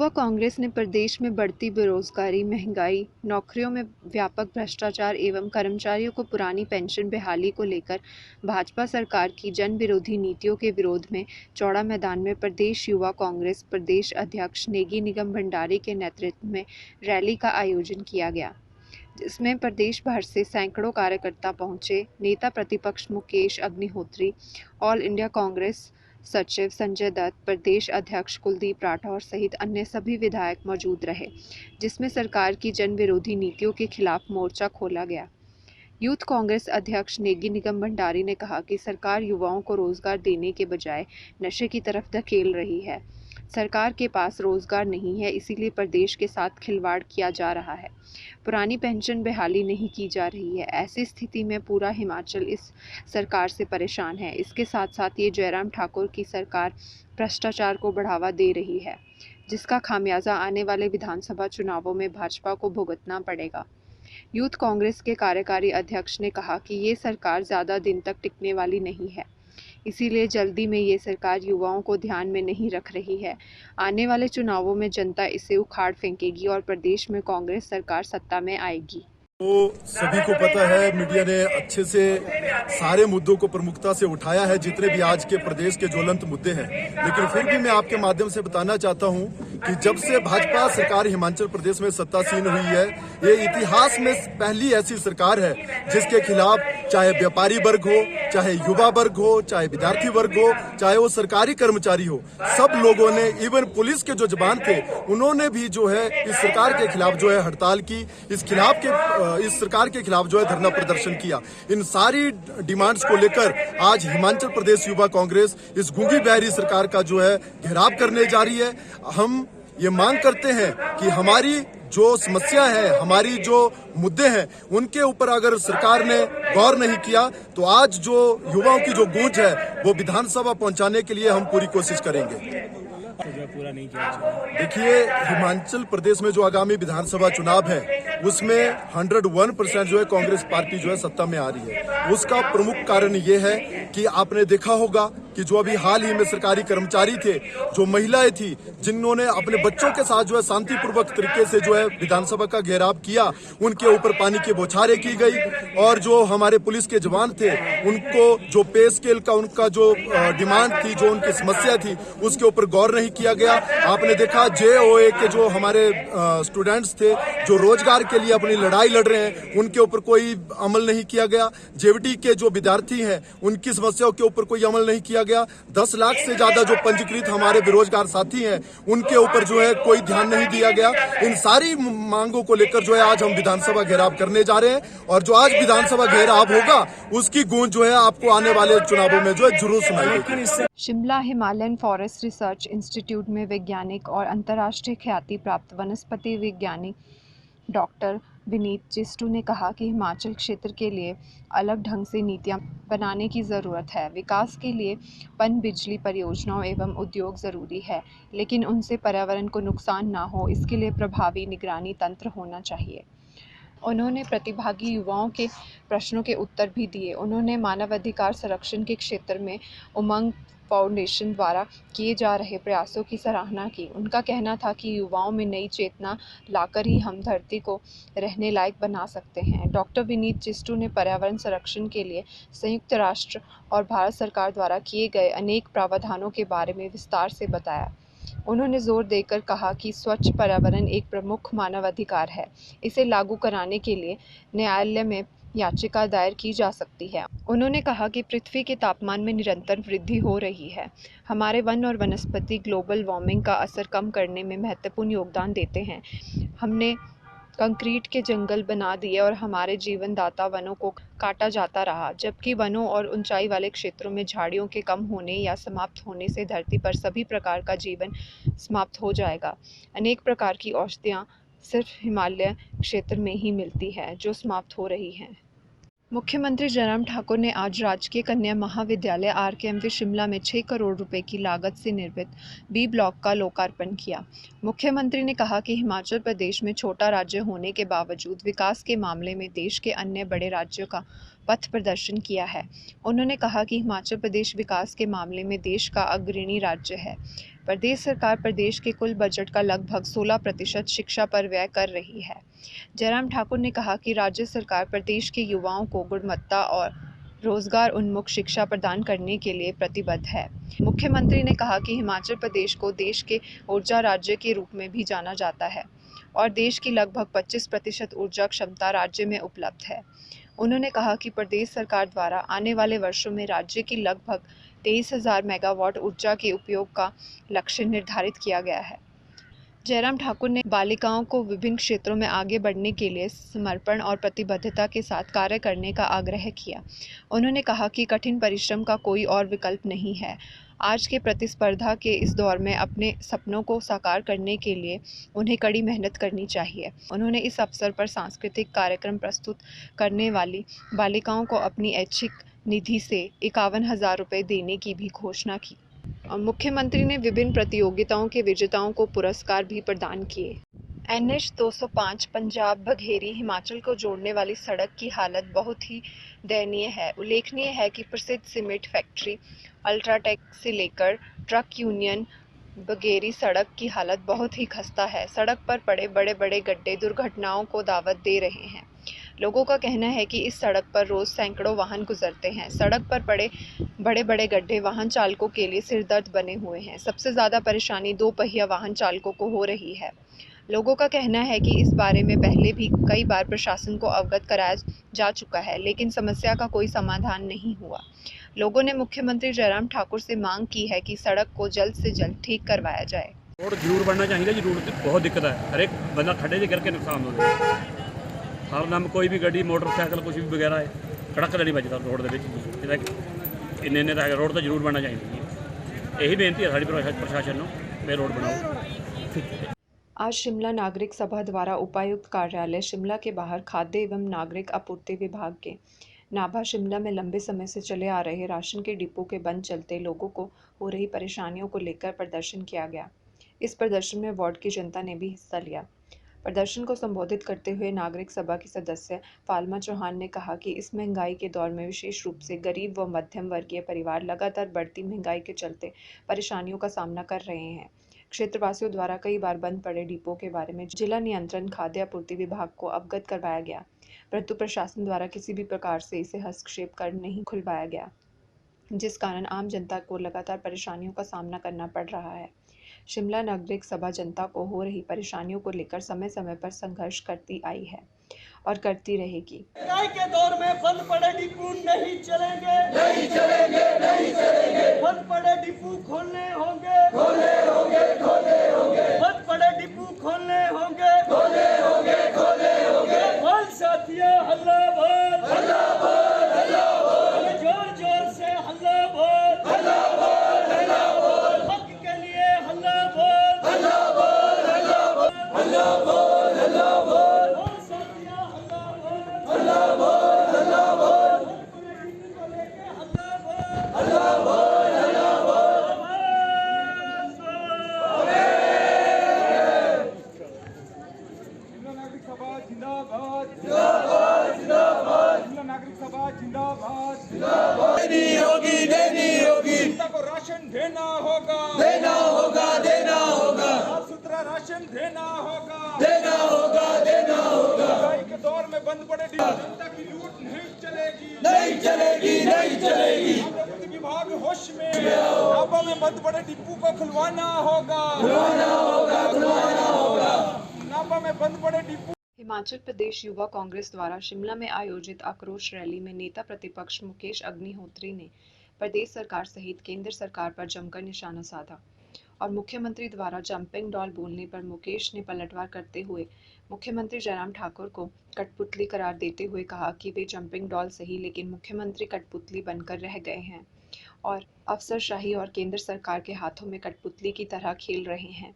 युवा कांग्रेस ने प्रदेश में बढ़ती बेरोजगारी, महंगाई, नौकरियों में व्यापक भ्रष्टाचार एवं कर्मचारियों को पुरानी पेंशन बहाली को लेकर भाजपा सरकार की जन विरोधी नीतियों के विरोध में चौड़ा मैदान में प्रदेश युवा कांग्रेस प्रदेश अध्यक्ष नेगी निगम भंडारी के नेतृत्व में रैली का आयोजन किया गया, जिसमें प्रदेश भर से सैकड़ों कार्यकर्ता पहुंचे। नेता प्रतिपक्ष मुकेश अग्निहोत्री, ऑल इंडिया कांग्रेस सचिव संजय दत्त, प्रदेश अध्यक्ष कुलदीप राठौर सहित अन्य सभी विधायक मौजूद रहे, जिसमें सरकार की जन विरोधी नीतियों के खिलाफ मोर्चा खोला गया। यूथ कांग्रेस अध्यक्ष नेगी निगम भंडारी ने कहा कि सरकार युवाओं को रोजगार देने के बजाय नशे की तरफ धकेल रही है। सरकार के पास रोजगार नहीं है, इसीलिए प्रदेश के साथ खिलवाड़ किया जा रहा है। पुरानी पेंशन बहाली नहीं की जा रही है। ऐसी स्थिति में पूरा हिमाचल इस सरकार से परेशान है। इसके साथ साथ ये जयराम ठाकुर की सरकार भ्रष्टाचार को बढ़ावा दे रही है, जिसका खामियाजा आने वाले विधानसभा चुनावों में भाजपा को भुगतना पड़ेगा। यूथ कांग्रेस के कार्यकारी अध्यक्ष ने कहा कि ये सरकार ज़्यादा दिन तक टिकने वाली नहीं है, इसीलिए जल्दी में ये सरकार युवाओं को ध्यान में नहीं रख रही है। आने वाले चुनावों में जनता इसे उखाड़ फेंकेगी और प्रदेश में कांग्रेस सरकार सत्ता में आएगी। तो सभी को पता है, मीडिया ने अच्छे से सारे मुद्दों को प्रमुखता से उठाया है, जितने भी आज के प्रदेश के ज्वलंत मुद्दे हैं। लेकिन फिर भी मैं आपके माध्यम से बताना चाहता हूं कि जब से भाजपा सरकार हिमाचल प्रदेश में सत्तासीन हुई है, ये इतिहास में पहली ऐसी सरकार है जिसके खिलाफ चाहे व्यापारी वर्ग हो, चाहे युवा वर्ग हो, चाहे विद्यार्थी वर्ग हो, चाहे वो सरकारी कर्मचारी हो, सब लोगों ने, इवन पुलिस के जो जवान थे, उन्होंने भी जो है इस सरकार के खिलाफ जो है हड़ताल की, इस सरकार के खिलाफ जो है धरना प्रदर्शन किया। इन सारी डिमांड्स को लेकर आज हिमाचल प्रदेश युवा कांग्रेस इस गूंगी बहरी सरकार का जो है घेराव करने जा रही है। हम ये मांग करते हैं कि हमारी जो समस्या है, हमारी जो मुद्दे हैं, उनके ऊपर अगर सरकार ने गौर नहीं किया तो आज जो युवाओं की जो गूंज है वो विधानसभा पहुंचाने के लिए हम पूरी कोशिश करेंगे। पूरा नहीं किया। देखिए, हिमाचल प्रदेश में जो आगामी विधानसभा चुनाव है उसमें 101% जो है कांग्रेस पार्टी जो है सत्ता में आ रही है। उसका प्रमुख कारण ये है कि आपने देखा होगा कि जो अभी हाल ही में सरकारी कर्मचारी थे, जो महिलाएं थी, जिन्होंने अपने बच्चों के साथ जो है शांतिपूर्वक तरीके से जो है विधानसभा का घेराव किया, उनके ऊपर पानी की बौछारें की गई। और जो हमारे पुलिस के जवान थे, उनको जो पे स्केल का उनका जो डिमांड थी, जो उनकी समस्या थी, उसके ऊपर गौर नहीं किया गया। आपने देखा JOA के जो हमारे स्टूडेंट्स थे, जो रोजगार के लिए अपनी लड़ाई लड़ रहे हैं, उनके ऊपर कोई अमल नहीं किया गया। JVT के जो विद्यार्थी हैं, उनकी समस्याओं के ऊपर कोई अमल नहीं किया गया। 10 लाख से ज्यादा जो पंजीकृत हमारे बेरोजगार साथी हैं, उनके ऊपर जो है कोई ध्यान नहीं दिया गया। इन सारी मांगों को लेकर जो है आज हम विधानसभा घेराव करने जा रहे हैं, और जो आज विधानसभा घेराव होगा उसकी गूंज जो है आपको आने वाले चुनावों में जो है जरूर सुनाई देगी। Shimla Himalayan forest research institute में वैज्ञानिक और अंतर्राष्ट्रीय ख्याति प्राप्त वनस्पति वैज्ञानिक डॉक्टर विनीत चिस्टू ने कहा कि हिमाचल क्षेत्र के लिए अलग ढंग से नीतियां बनाने की ज़रूरत है। विकास के लिए पनबिजली परियोजनाओं एवं उद्योग ज़रूरी है, लेकिन उनसे पर्यावरण को नुकसान ना हो, इसके लिए प्रभावी निगरानी तंत्र होना चाहिए। उन्होंने प्रतिभागी युवाओं के प्रश्नों के उत्तर भी दिए। उन्होंने मानवाधिकार संरक्षण के क्षेत्र में उमंग फाउंडेशन द्वारा किए जा रहे प्रयासों की सराहना की। उनका कहना था कि युवाओं में नई चेतना लाकर ही हम धरती को रहने लायक बना सकते हैं। डॉक्टर विनीत चिस्टू ने पर्यावरण संरक्षण के लिए संयुक्त राष्ट्र और भारत सरकार द्वारा किए गए अनेक प्रावधानों के बारे में विस्तार से बताया। उन्होंने जोर देकर कहा कि स्वच्छ पर्यावरण एक प्रमुख मानवाधिकार है। इसे लागू कराने के लिए न्यायालय में याचिका दायर की जा सकती है। उन्होंने कहा कि पृथ्वी के तापमान में निरंतर वृद्धि हो रही है। हमारे वन और वनस्पति ग्लोबल वार्मिंग का असर कम करने में महत्वपूर्ण योगदान देते हैं। हमने कंक्रीट के जंगल बना दिए और हमारे जीवनदाता वनों को काटा जाता रहा, जबकि वनों और ऊंचाई वाले क्षेत्रों में झाड़ियों के कम होने या समाप्त होने से धरती पर सभी प्रकार का जीवन समाप्त हो जाएगा। अनेक प्रकार की औषधियाँ सिर्फ हिमालय क्षेत्र में ही मिलती है, जो समाप्त हो रही हैं। मुख्यमंत्री जयराम ठाकुर ने आज राजकीय कन्या महाविद्यालय RKMV शिमला में 6 करोड़ रुपए की लागत से निर्मित B ब्लॉक का लोकार्पण किया। मुख्यमंत्री ने कहा कि हिमाचल प्रदेश में छोटा राज्य होने के बावजूद विकास के मामले में देश के अन्य बड़े राज्यों का पथ प्रदर्शन किया है। उन्होंने कहा कि हिमाचल प्रदेश विकास के मामले में देश का अग्रणी राज्य है। प्रदेश सरकार प्रदेश के कुल बजट का लगभग 16% शिक्षा पर व्यय कर रही है। जयराम ठाकुर ने कहा कि राज्य सरकार प्रदेश के युवाओं को गुणवत्ता और रोजगार उन्मुख शिक्षा प्रदान करने के लिए प्रतिबद्ध है। मुख्यमंत्री ने कहा कि हिमाचल प्रदेश को देश के ऊर्जा राज्य के रूप में भी जाना जाता है और देश की लगभग 25% ऊर्जा क्षमता राज्य में उपलब्ध है। उन्होंने कहा कि प्रदेश सरकार द्वारा आने वाले वर्षों में राज्य की लगभग 23,000 मेगावाट ऊर्जा के उपयोग का लक्ष्य निर्धारित किया गया है। जयराम ठाकुर ने बालिकाओं को विभिन्न क्षेत्रों में आगे बढ़ने के लिए समर्पण और प्रतिबद्धता के साथ कार्य करने का आग्रह किया। उन्होंने कहा कि कठिन परिश्रम का कोई और विकल्प नहीं है। आज के प्रतिस्पर्धा के इस दौर में अपने सपनों को साकार करने के लिए उन्हें कड़ी मेहनत करनी चाहिए। उन्होंने इस अवसर पर सांस्कृतिक कार्यक्रम प्रस्तुत करने वाली बालिकाओं को अपनी ऐच्छिक निधि से 51,000 रुपये देने की भी घोषणा की। मुख्यमंत्री ने विभिन्न प्रतियोगिताओं के विजेताओं को पुरस्कार भी प्रदान किए। NH 205 पंजाब बघेरी हिमाचल को जोड़ने वाली सड़क की हालत बहुत ही दयनीय है। उल्लेखनीय है कि प्रसिद्ध सीमेंट फैक्ट्री अल्ट्राटेक से लेकर ट्रक यूनियन बघेरी सड़क की हालत बहुत ही खस्ता है। सड़क पर पड़े बड़े बड़े गड्ढे दुर्घटनाओं को दावत दे रहे हैं। लोगों का कहना है कि इस सड़क पर रोज सैकड़ों वाहन गुजरते हैं। सड़क पर पड़े बड़े बड़े गड्ढे वाहन चालकों के लिए सिरदर्द बने हुए हैं। सबसे ज़्यादा परेशानी 2 पहिया वाहन चालकों को हो रही है। लोगों का कहना है कि इस बारे में पहले भी कई बार प्रशासन को अवगत कराया जा चुका है, लेकिन समस्या का कोई समाधान नहीं हुआ। लोगों ने मुख्यमंत्री जयराम ठाकुर से मांग की है कि सड़क को जल्द से जल्द ठीक करवाया जाए। रोड जरूर बनना चाहिए जी। रोड बहुत दिक्कत है, हर एक बंदा खड्डे 'ਚ करके नुकसान हो गया। हर दम कोई भी गड्डी मोटरसाइकिल कुछ भी वगैरह है कड़क नहीं बचता रोड के इन्ने तो रोड तो जरूर बनना चाहिए जी। यही बेनती है साड़ी प्रशासन में रोड बनाओ। आज शिमला नागरिक सभा द्वारा उपायुक्त कार्यालय शिमला के बाहर खाद्य एवं नागरिक आपूर्ति विभाग के नाभा शिमला में लंबे समय से चले आ रहे राशन के डिपो के बंद चलते लोगों को हो रही परेशानियों को लेकर प्रदर्शन किया गया। इस प्रदर्शन में वार्ड की जनता ने भी हिस्सा लिया। प्रदर्शन को संबोधित करते हुए नागरिक सभा की सदस्य फालमा चौहान ने कहा कि इस महंगाई के दौर में विशेष रूप से गरीब व मध्यम वर्गीय परिवार लगातार बढ़ती महंगाई के चलते परेशानियों का सामना कर रहे हैं। क्षेत्रवासियों द्वारा कई बार बंद पड़े डिपो के बारे में जिला नियंत्रण खाद्य आपूर्ति विभाग को अवगत करवाया गया, परंतु प्रशासन द्वारा किसी भी प्रकार से इसे हस्तक्षेप कर नहीं खुलवाया गया, जिस कारण आम जनता को लगातार परेशानियों का सामना करना पड़ रहा है। शिमला नागरिक सभा जनता को हो रही परेशानियों को लेकर समय समय पर संघर्ष करती आई है और करती रहेगी। महंगाई के दौर में बंद पड़े डिपो नहीं चलेंगे, नहीं चलेंगे, नहीं चलेंगे। बंद पड़े डिपो खोलने होंगे, खोलने होंगे, खोलने होंगे। बंद पड़े डिपो खोलने होंगे, खोलने होंगे, खोलने होंगे। बोल साथियों हल्ला बोल, हल्ला बोल, हल्ला बोल। जोर जोर से हल्ला बोल, हल्ला बोल, हल्ला बोल। हक के लिए हल्ला बोल, हल्ला बोल, हल्ला बोल, हल्ला बोल, हल्ला बोल। बोल साथियों हल्ला बोल, हल्ला बोल, हल्ला बोल। हल्ला बोल, हल्ला बोल। जिला नागरिक सभा जिंदाबाद, जिंदाबाद, जिंदाबाद। जिला नागरिक सभा जिंदाबाद, जिंदाबाद। देनी होगी, देनी होगी। जनता को राशन देना होगा, देना होगा, देना होगा। साफ सुथरा राशन देना होगा, देना होगा, देना होगा। महंगाई के दौर में बंद पड़े डिपो जनता की लूट नहीं चलेगी, नहीं चलेगी, नहीं चलेगी। आपूर्ति विभाग होश में नाभा में बंद पड़े डिपो को खुलवाना होगा, खुलवाना होगा, खुलवाना होगा। नाभा में बंद पड़े डिपो। हिमाचल प्रदेश युवा कांग्रेस द्वारा शिमला में आयोजित आक्रोश रैली में नेता प्रतिपक्ष मुकेश अग्निहोत्री ने प्रदेश सरकार सहित केंद्र सरकार पर जमकर निशाना साधा और मुख्यमंत्री द्वारा जंपिंग डॉल बोलने पर मुकेश ने पलटवार करते हुए मुख्यमंत्री जयराम ठाकुर को कठपुतली करार देते हुए कहा कि वे जंपिंग डॉल सही लेकिन मुख्यमंत्री कठपुतली बनकर रह गए हैं और अफसरशाही और केंद्र सरकार के हाथों में कठपुतली की तरह खेल रहे हैं।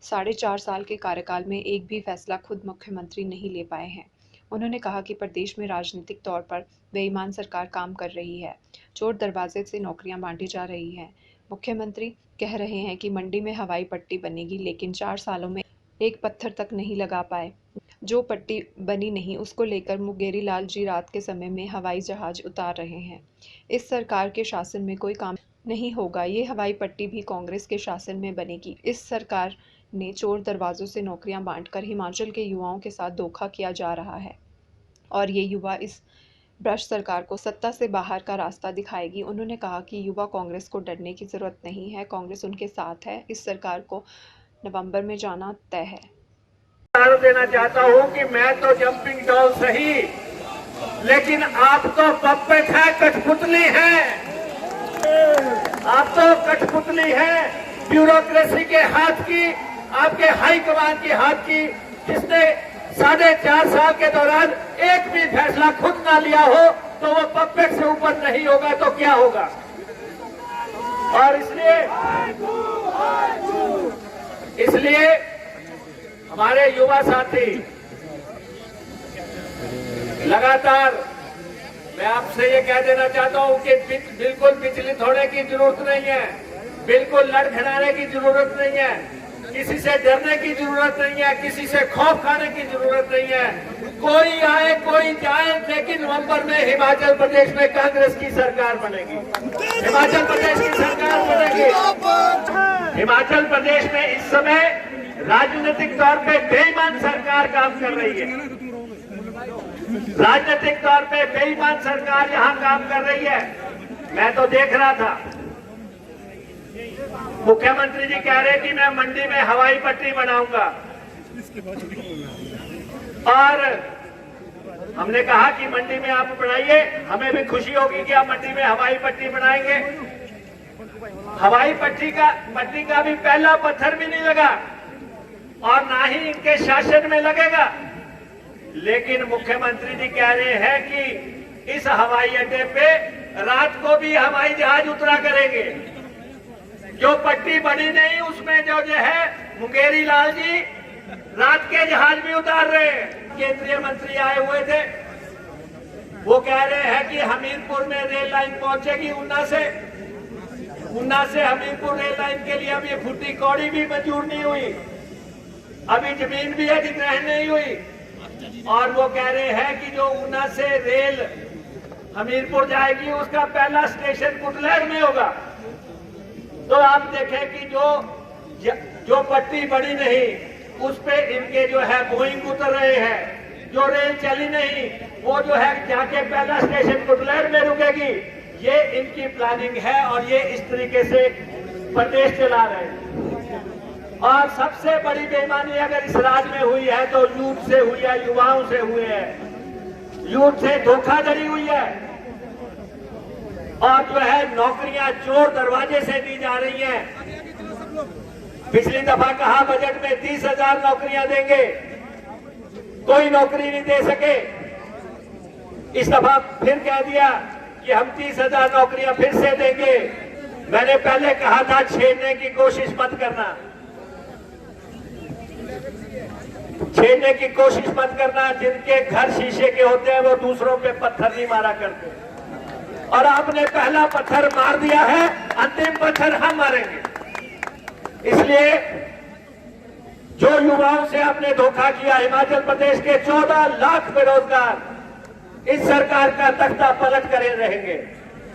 4.5 साल के कार्यकाल में एक भी फैसला खुद मुख्यमंत्री नहीं ले पाए हैं। उन्होंने कहा कि प्रदेश में राजनीतिक तौर पर बेईमान सरकार काम कर रही है, चोर दरवाजे से नौकरियां बांटी जा रही हैं। मुख्यमंत्री कह रहे हैं कि मंडी में हवाई पट्टी बनेगी, लेकिन 4 सालों में एक पत्थर तक नहीं लगा पाए। जो पट्टी बनी नहीं उसको लेकर मुंगेरी लाल जी रात के समय में हवाई जहाज उतार रहे हैं। इस सरकार के शासन में कोई काम नहीं होगा। ये हवाई पट्टी भी कांग्रेस के शासन में बनेगी। इस सरकार ने चोर दरवाजों से नौकरियां बांटकर हिमाचल के युवाओं के साथ धोखा किया जा रहा है और ये युवा इस भ्रष्ट सरकार को सत्ता से बाहर का रास्ता दिखाएगी। उन्होंने कहा कि युवा कांग्रेस को डरने की ज़रूरत नहीं है, कांग्रेस उनके साथ है। इस सरकार को नवंबर में जाना तय है। देना चाहता हूं कि मैं तो जंपिंग डॉल सही, लेकिन आप तो पप्पेट है, कठपुतली है। आप तो कठपुतली है, ब्यूरोक्रेसी के हाथ की, आपके हाई कमान के हाथ की, जिसने 4.5 साल के दौरान एक भी फैसला खुद ना लिया हो, तो वो पप्पेट से ऊपर नहीं होगा तो क्या होगा। और इसलिए हमारे युवा साथी लगातार, मैं आपसे ये कह देना चाहता हूं कि बिल्कुल विचलित होने की जरूरत नहीं है, बिल्कुल लड़खड़ाने की जरूरत नहीं है, किसी से डरने की जरूरत नहीं है, किसी से खौफ खाने की जरूरत नहीं है। कोई आए कोई जाए, लेकिन नवंबर में हिमाचल प्रदेश में कांग्रेस की सरकार बनेगी। हिमाचल प्रदेश की सरकार बनेगी। हिमाचल प्रदेश में इस समय राजनीतिक तौर पे बेईमान सरकार काम कर रही है। राजनीतिक तौर पे बेईमान सरकार यहां काम कर रही है। मैं तो देख रहा था, मुख्यमंत्री जी कह रहे कि मैं मंडी में हवाई पट्टी बनाऊंगा, और हमने कहा कि मंडी में आप बनाइए, हमें भी खुशी होगी कि आप मंडी में हवाई पट्टी बनाएंगे। हवाई पट्टी का भी पहला पत्थर भी नहीं लगा और ना ही इनके शासन में लगेगा। लेकिन मुख्यमंत्री जी कह रहे हैं कि इस हवाई अड्डे पे रात को भी हवाई जहाज उतरा करेंगे। जो पट्टी बनी नहीं, उसमें जो है मुंगेरी लाल जी रात के जहाज भी उतार रहे हैं। केंद्रीय मंत्री आए हुए थे, वो कह रहे हैं कि हमीरपुर में रेल लाइन पहुंचेगी ऊना से हमीरपुर रेल लाइन के लिए अभी फुट्टी कौड़ी भी मंजूर नहीं हुई, अभी जमीन भी अधिग्रहण नहीं हुई। और वो कह रहे हैं कि जो ऊना से रेल हमीरपुर जाएगी, उसका पहला स्टेशन कुटलैहड़ में होगा। तो आप देखें कि जो पट्टी बड़ी नहीं, उस पे इनके जो है बोइंग उतर रहे हैं। जो रेल चली नहीं, वो जो है जाके पहला स्टेशन कुटलैहड़ में रुकेगी। ये इनकी प्लानिंग है और ये इस तरीके से प्रदेश चला रहे हैं। और सबसे बड़ी बेईमानी अगर इस राज्य में हुई है तो यूथ से हुई है, युवाओं से हुई है। यूथ से धोखाधड़ी हुई है और जो है नौकरियां चोर दरवाजे से दी जा रही हैं। पिछली दफा कहा बजट में 30,000 नौकरियां देंगे, कोई नौकरी नहीं दे सके। इस दफा फिर कह दिया कि हम 30,000 नौकरियां फिर से देंगे। मैंने पहले कहा था छेड़ने की कोशिश मत करना, छेड़ने की कोशिश मत करना। जिनके घर शीशे के होते हैं वो दूसरों पे पत्थर नहीं मारा करते, और आपने पहला पत्थर मार दिया है, अंतिम पत्थर हम मारेंगे। इसलिए जो युवाओं से आपने धोखा किया, हिमाचल प्रदेश के 14 लाख बेरोजगार इस सरकार का तख्ता पलट कर रहेंगे।